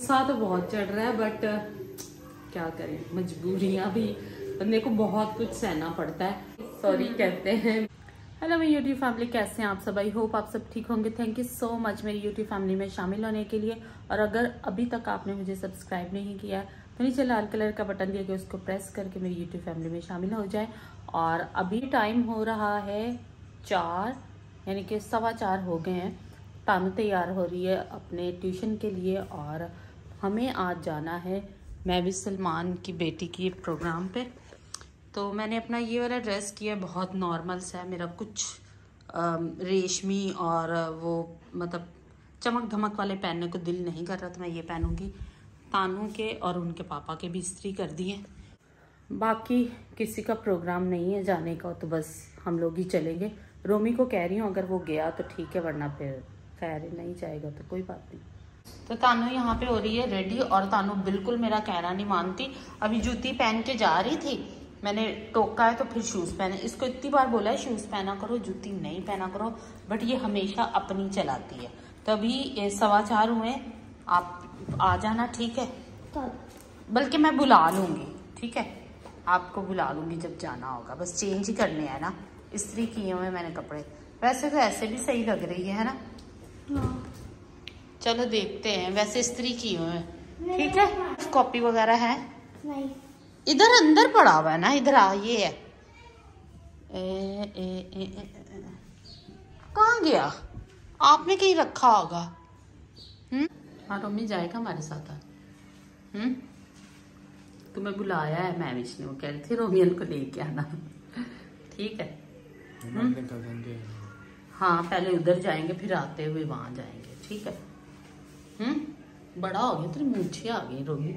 गुस्सा तो बहुत चढ़ रहा है, बट क्या करें, मजबूरियां भी, बंदे को बहुत कुछ सहना पड़ता है। सॉरी कहते हैं। हेलो मेरी यूट्यूब फैमिली, कैसे हैं आप सब? आई होप आप सब ठीक होंगे। थैंक यू सो मच मेरी यूट्यूब फैमिली में शामिल होने के लिए। और अगर अभी तक आपने मुझे सब्सक्राइब नहीं किया है तो नीचे लाल कलर का बटन दिया गया, उसको प्रेस करके मेरी यूट्यूब फैमिली में शामिल हो जाए। और अभी टाइम हो रहा है 4, यानी कि 4:15 हो गए हैं। तानू तैयार हो रही है अपने ट्यूशन के लिए और हमें आज जाना है मैं भी सलमान की बेटी की प्रोग्राम पे। तो मैंने अपना ये वाला ड्रेस किया, बहुत नॉर्मल सा है मेरा, कुछ रेशमी और वो मतलब चमक धमक वाले पहनने को दिल नहीं कर रहा, तो मैं ये पहनूंगी। तानू के और उनके पापा के भी इस्त्री कर दिए। बाकी किसी का प्रोग्राम नहीं है जाने का, तो बस हम लोग ही चलेंगे। रोमी को कह रही हूँ अगर वो गया तो ठीक है, वरना फिर खैर नहीं जाएगा तो कोई बात नहीं। तो तानू यहाँ पे हो रही है रेडी, और तानू बिल्कुल मेरा कहना नहीं मानती। अभी जूती पहन के जा रही थी, मैंने टोका है तो फिर शूज पहने। इसको इतनी बार बोला है शूज पहना करो, जूती नहीं पहना करो, बट ये हमेशा अपनी चलाती है। तो अभी 4:15 हुए, आप आ जाना, ठीक है? बल्कि मैं बुला लूंगी, ठीक है? आपको बुला लूंगी जब जाना होगा। बस चेंज ही करने हैं ना, इस्त्री किए हुए मैंने कपड़े। वैसे तो ऐसे भी सही लग रही है ना? चलो देखते हैं। वैसे इस्त्री किए हुए हैं, ठीक है? कॉपी वगैरह है नहीं, इधर अंदर पड़ा हुआ है ना, इधर आ, ये है। कहाँ गया? आपने कहीं रखा होगा। हाँ, रोमी जाएगा हमारे साथ। तुम्हें बुलाया है मैं विष्णु, कह रही थी रोमियन को लेके आना, ठीक है? हाँ, पहले उधर जाएंगे फिर आते हुए वहां जाएंगे, ठीक है? बड़ा हो गया, तेरी मूछें आ गई रोमी,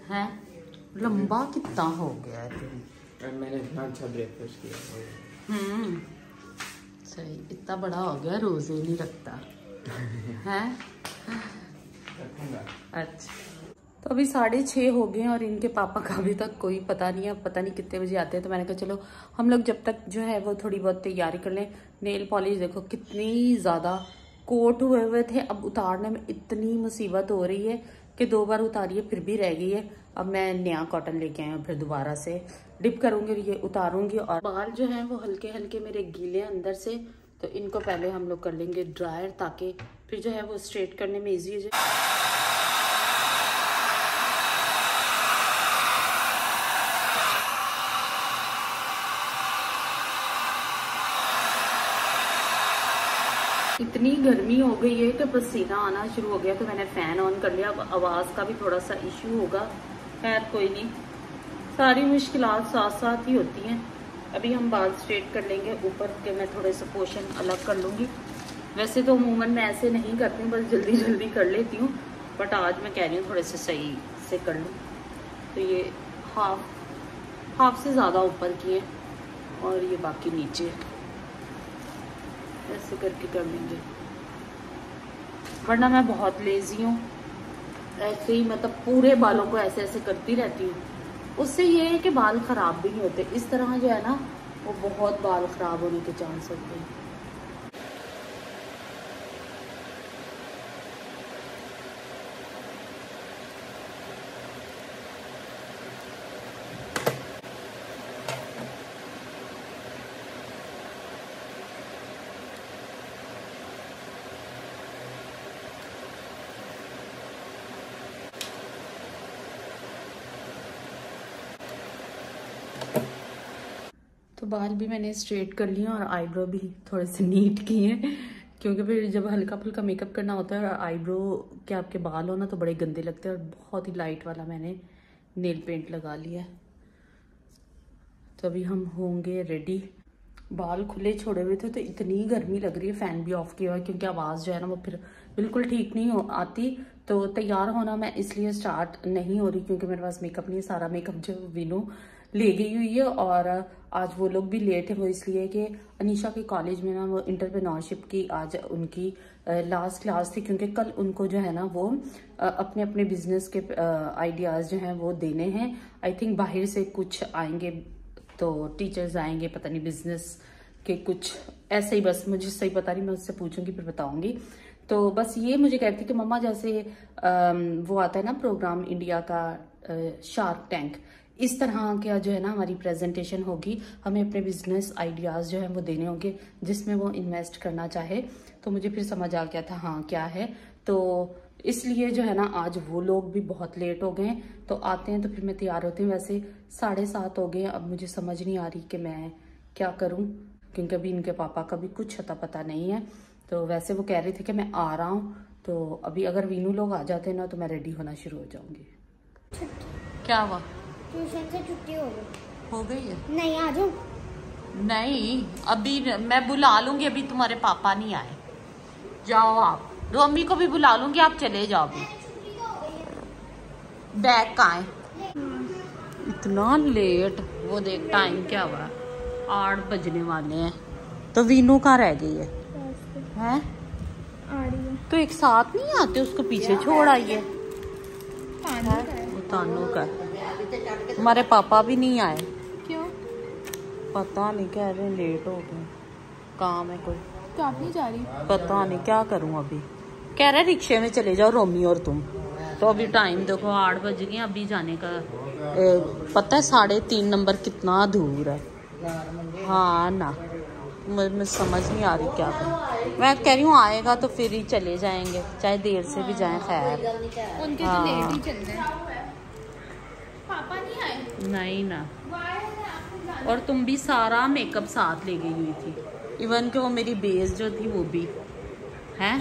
है? लंबा कितना हो गया है तेरी। मैंने इतना अच्छा ब्रेकफास्ट किया। सही, इतना बड़ा हो गया, रोज ही नहीं रखता है। अच्छा, तो अभी 6:30 हो गए और इनके पापा का अभी तक कोई पता नहीं है, पता नहीं कितने बजे आते हैं। तो मैंने कहा चलो हम लोग जब तक जो है वो थोड़ी बहुत तैयारी कर लें। नेल पॉलिश देखो कितनी ज़्यादा कोट हुए हुए थे, अब उतारने में इतनी मुसीबत हो रही है कि 2 बार उतारी है फिर भी रह गई है। अब मैं नया कॉटन लेके आई हूँ, फिर दोबारा से डिप करूंगी और ये उतारूंगी। और बाल जो हैं वो हल्के हल्के मेरे गीले अंदर से, तो इनको पहले हम लोग कर लेंगे ड्रायर, ताकि फिर जो है वो स्ट्रेट करने में ईजी हो जाए। इतनी गर्मी हो गई है कि पसीना आना शुरू हो गया, तो मैंने फैन ऑन कर लिया। अब आवाज का भी थोड़ा सा इश्यू होगा, खैर कोई नहीं, सारी मुश्किलात साथ साथ ही होती हैं। अभी हम बाल स्ट्रेट कर लेंगे, ऊपर के मैं थोड़े से पोर्शन अलग कर लूंगी। वैसे तो अमूमन मैं ऐसे नहीं करती हूँ, बस जल्दी जल्दी कर लेती हूँ, बट आज मैं कह रही हूँ थोड़े से सही से कर लूँ। तो ये हाफ से ज़्यादा ऊपर किए और ये बाकी नीचे, ऐसे करके कर लेंगे, वरना मैं बहुत लेजी हूँ। ऐसे ही मतलब पूरे बालों को ऐसे ऐसे करती रहती हूँ, उससे ये है कि बाल खराब भी नहीं होते। इस तरह जो है ना, वो बहुत बाल खराब होने के चांस होते हैं। तो बाल भी मैंने स्ट्रेट कर लिए और आईब्रो भी थोड़े से नीट किए, क्योंकि फिर जब हल्का फुल्का मेकअप करना होता है और आईब्रो के आपके बाल हो ना तो बड़े गंदे लगते हैं। और बहुत ही लाइट वाला मैंने नेल पेंट लगा लिया है। तो अभी हम होंगे रेडी। बाल खुले छोड़े हुए थे तो इतनी गर्मी लग रही है, फैन भी ऑफ किया हुआ है, क्योंकि आवाज़ जो है ना वो फिर बिल्कुल ठीक नहीं आती। तो तैयार होना मैं इसलिए स्टार्ट नहीं हो रही क्योंकि मेरे पास मेकअप नहीं है। सारा मेकअप जो विनू ले गई हुई है, और आज वो लोग भी लेट है। वो इसलिए कि अनीशा के कॉलेज में ना वो एंटरप्रेन्योरशिप की आज उनकी लास्ट क्लास थी, क्योंकि कल उनको जो है ना वो अपने अपने बिजनेस के आइडियाज़ जो हैं वो देने हैं। आई थिंक बाहर से कुछ आएंगे, तो टीचर्स आएंगे, पता नहीं बिजनेस के कुछ ऐसे ही, बस मुझे सही पता नहीं, मैं उससे पूछूंगी फिर बताऊंगी। तो बस ये मुझे कहती थी कि मम्मा जैसे वो आता है ना प्रोग्राम इंडिया का शार्क टैंक, इस तरह का जो है ना हमारी प्रेजेंटेशन होगी, हमें अपने बिजनेस आइडियाज़ जो है वो देने होंगे जिसमें वो इन्वेस्ट करना चाहे। तो मुझे फिर समझ आ गया था हाँ क्या है, तो इसलिए जो है ना आज वो लोग भी बहुत लेट हो गए, तो आते हैं तो फिर मैं तैयार होती हूँ। वैसे 7:30 हो गए, अब मुझे समझ नहीं आ रही कि मैं क्या करूँ, क्योंकि अभी इनके पापा का भी कुछ अता पता नहीं है। तो वैसे वो कह रहे थे कि मैं आ रहा हूँ, तो अभी अगर वीनू लोग आ जाते हैं ना तो मैं रेडी होना शुरू हो जाऊंगी। क्या हुआ? ट्यूशन से छुट्टी हो गई है? नहीं आ जाओ। नहीं अभी मैं बुला लूंगी, अभी तुम्हारे पापा नहीं आए। जाओ आप, रोमी को भी बुला लूंगी, आप चले जाओ अभी। बैग कहाँ है? इतना लेट, वो देख टाइम क्या हुआ, 8 बजने वाले हैं। तो वीनू कहाँ रह गई है? हैं? आ रही है। तो एक साथ नहीं आते, उसको पीछे छोड़ आइए। वो तानू का, हमारे पापा भी नहीं आए। क्यों? पता नहीं, कह रहे लेट हो गए, काम है कोई। तो आप नहीं जा रही? पता नहीं क्या करूं अभी। कह रहे रिक्शे में चले जाओ रोमी और तुम। तो अभी टाइम देखो 8 बज गए, अभी जाने का पता है 3.5 नंबर कितना दूर है। हाँ ना, मुझे समझ नहीं आ रही क्या करूं। मैं कह रही हूँ आएगा तो फिर ही चले जाएंगे, चाहे देर से भी जाएं। खैर उनके तो लेट ही चल रहे हैं। पापा नहीं आए? नहीं ना, और तुम भी सारा मेकअप साथ ले गई हुई थी, इवन कि वो मेरी बेस जो थी वो भी है।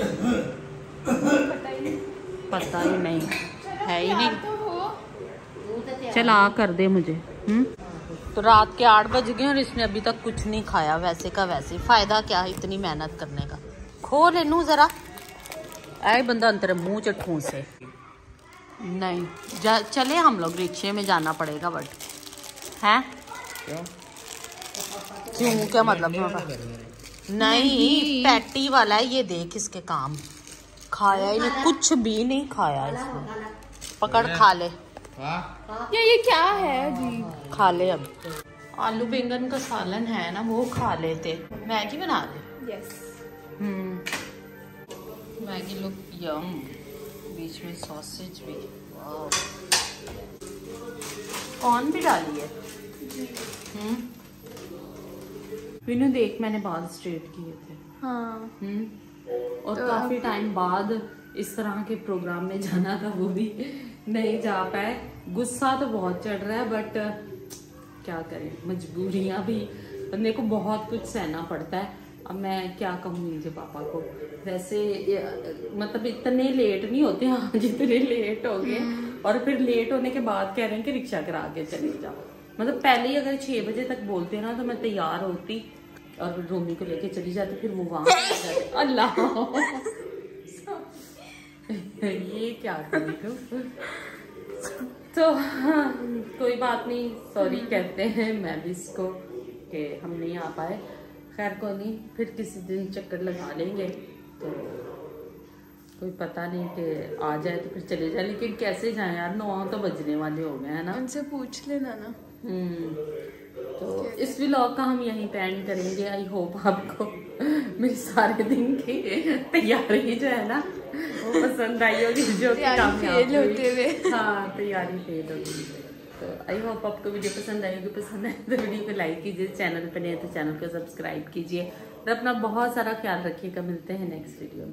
पता ही नहीं है ही नहीं। चला कर दे मुझे। तो रात के 8 बज गए और इसने अभी तक कुछ नहीं खाया। वैसे का वैसे, फायदा क्या है इतनी मेहनत करने का। खो ले नू जरा, ऐ बंदा अंतर मुंह च ठूंसे। नहीं चले हम लोग, रिक्शे में जाना पड़ेगा। बट है क्यों, क्या मतलब? नहीं पैटी वाला है ये, देख इसके काम। खाया ही नहीं, कुछ भी नहीं खाया इसने। पकड़ खा ले। ये क्या है जी? खा ले। अब आलू बैंगन का सालन है ना, वो खा लेते। मैगी बना दे। यस। मैगी लुक यम, बीच में सॉसेज भी। वाह, कौन भी डाली है? विनू देख, मैंने बाल स्ट्रेट किए थे। हाँ। और तो काफी टाइम बाद इस तरह के प्रोग्राम में जाना था, वो भी नहीं जा पाए। गुस्सा तो बहुत चढ़ रहा है, बट क्या करें, मजबूरियां भी, बंदे को बहुत कुछ सहना पड़ता है। अब मैं क्या कहूँ इनके पापा को। वैसे मतलब इतने लेट नहीं होते, आज इतने लेट हो गए। और फिर लेट होने के बाद कह रहे हैं कि रिक्शा करा के चले जाओ। मतलब पहले ही अगर 6 बजे तक बोलते ना तो मैं तैयार होती और रोमी को लेके चली जाती, फिर वो वहां जाते। अल्लाह ये क्या करी। तो कोई बात नहीं, सॉरी कहते हैं मैं भी इसको कि हम नहीं आ पाए। खैर कोई नहीं, फिर किसी दिन चक्कर लगा लेंगे। तो कोई पता नहीं कि आ जाए तो फिर चले जाए, लेकिन कैसे जाए यार, 9 तो बजने वाले हो गए हैं ना। उनसे पूछ लेना ना। तो इस व्लॉग का हम यहीं पे एंड करेंगे। आई होप आपको मेरी सारे दिन की तैयारी जो है ना वो पसंद आई होगी, जो कि फेल होते हुए। हाँ, तैयारी फेल होगी। तो आई होप आपको वीडियो पसंद आई होगी। पसंद आए तो वीडियो को लाइक कीजिए, चैनल पर नए तो चैनल को सब्सक्राइब कीजिए और अपना बहुत सारा ख्याल रखिएगा। मिलते हैं नेक्स्ट वीडियो में।